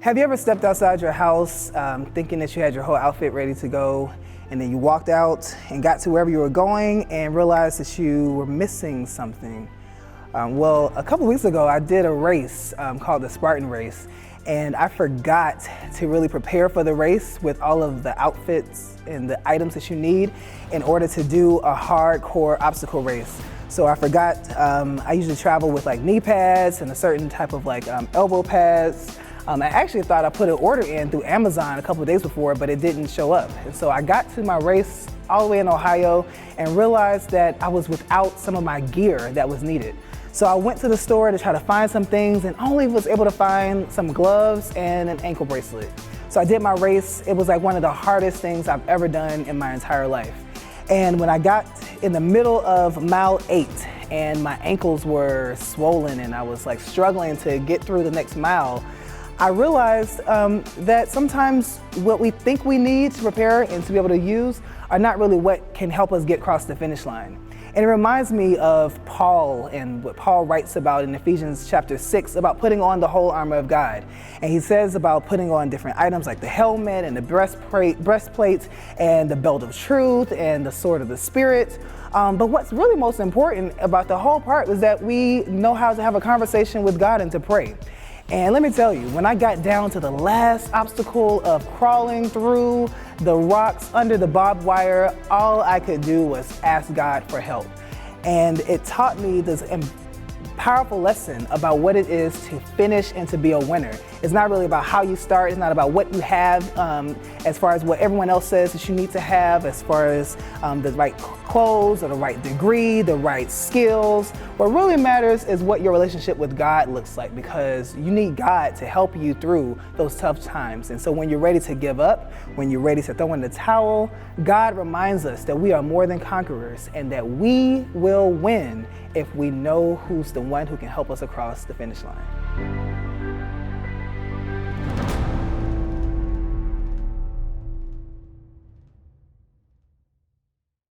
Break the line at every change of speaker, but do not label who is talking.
Have you ever stepped outside your house thinking that you had your whole outfit ready to go, and then you walked out and got to wherever you were going and realized that you were missing something? Well, a couple weeks ago, I did a race called the Spartan Race, and I forgot to really prepare for the race with all of the outfits and the items that you need in order to do a hardcore obstacle race. So I forgot, I usually travel with like knee pads and a certain type of like elbow pads. I actually thought I put an order in through Amazon a couple of days before, but it didn't show up. And so I got to my race all the way in Ohio and realized that I was without some of my gear that was needed. So I went to the store to try to find some things and only was able to find some gloves and an ankle bracelet. So I did my race. It was like one of the hardest things I've ever done in my entire life. And when I got in the middle of mile 8 and my ankles were swollen and I was like struggling to get through the next mile, I realized that sometimes what we think we need to prepare and to be able to use are not really what can help us get across the finish line. And it reminds me of Paul and what Paul writes about in Ephesians chapter 6 about putting on the whole armor of God. And he says about putting on different items like the helmet and the breastplate and the belt of truth and the sword of the Spirit. But what's really most important about the whole part is that we know how to have a conversation with God and to pray. And let me tell you, when I got down to the last obstacle of crawling through the rocks under the barbed wire, all I could do was ask God for help. And it taught me this powerful lesson about what it is to finish and to be a winner. It's not really about how you start. It's not about what you have as far as what everyone else says that you need to have, as far as the right clothes or the right degree, the right skills. What really matters is what your relationship with God looks like, because you need God to help you through those tough times. And so when you're ready to give up, when you're ready to throw in the towel, God reminds us that we are more than conquerors and that we will win if we know who's the one who can help us across the finish line.